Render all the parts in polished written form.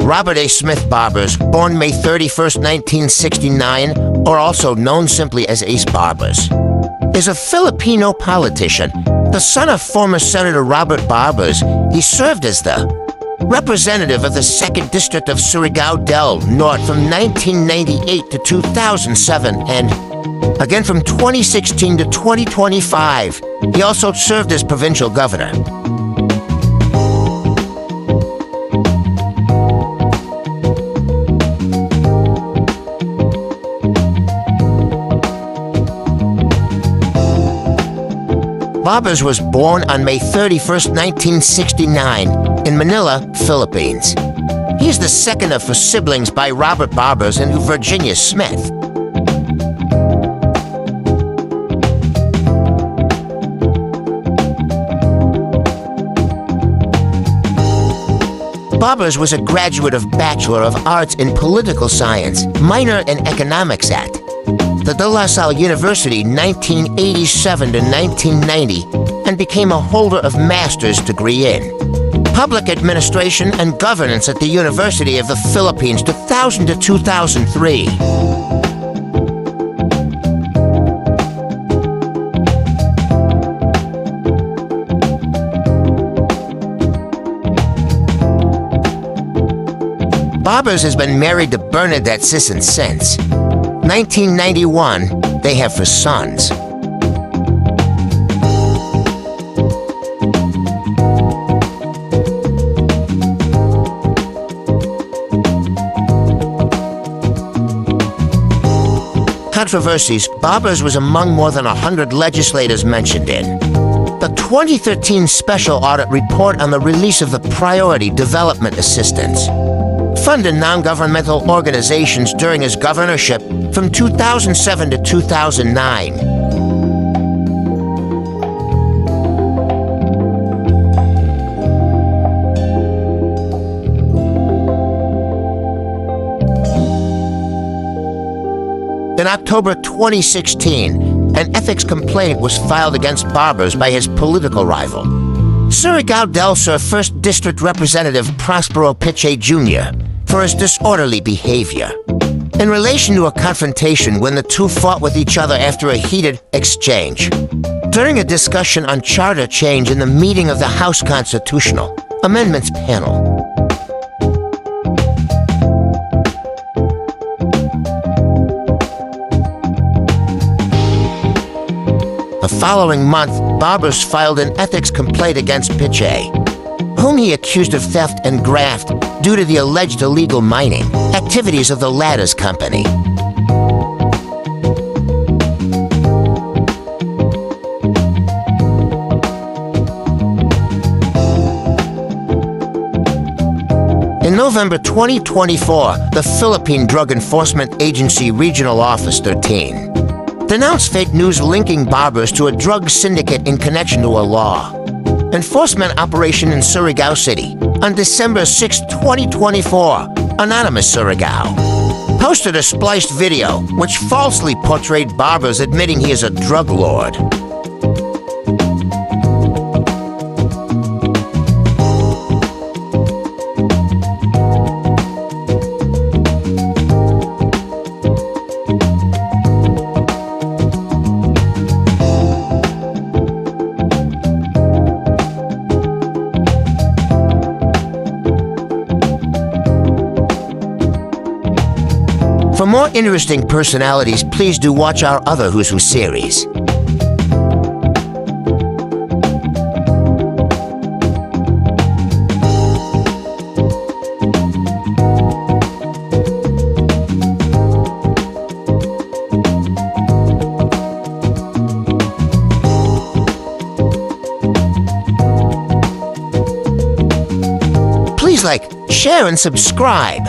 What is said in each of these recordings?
Robert A. Smith Barbers, born May 31st, 1969, or also known simply as Ace Barbers, is a Filipino politician. The son of former Senator Robert Barbers, he served as the representative of the 2nd District of Surigao del Norte from 1998 to 2007 and again from 2016 to 2025. He also served as provincial governor. Barbers was born on May 31st, 1969, in Manila, Philippines. He is the second of four siblings by Robert Barbers and Virginia Smith. Barbers was a graduate of Bachelor of Arts in Political Science, minor in Economics at the De La Salle University 1987 to 1990, and became a holder of master's degree in Public Administration and Governance at the University of the Philippines 2000 to 2003. Barbers has been married to Bernadette Sisson since 1991. They have 4 sons. Controversies. Barbers was among more than 100 legislators mentioned in the 2013 Special Audit Report on the release of the Priority Development Assistance Fund in non-governmental organizations during his governorship from 2007 to 2009. In October 2016, an ethics complaint was filed against Barbers by his political rival, Surigao del Sur 1st District Representative Prospero Piche Jr., for his disorderly behavior in relation to a confrontation when the two fought with each other after a heated exchange during a discussion on charter change in the meeting of the House Constitutional Amendments panel. The following month, Barbers filed an ethics complaint against Piche, whom he accused of theft and graft due to the alleged illegal mining activities of the latter's company. In November 2024, the Philippine Drug Enforcement Agency Regional Office 13 denounced fake news linking Barbers to a drug syndicate in connection to a law enforcement operation in Surigao City on December 6, 2024. Anonymous Surigao posted a spliced video which falsely portrayed Barbers admitting he is a drug lord. For more interesting personalities, please do watch our other Who's Who series. Please like, share, and subscribe.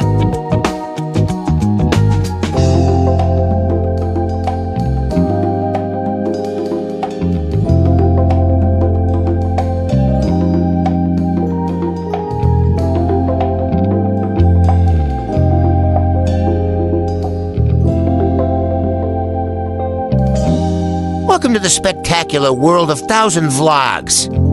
Welcome to the spectacular world of 1,000 vlogs.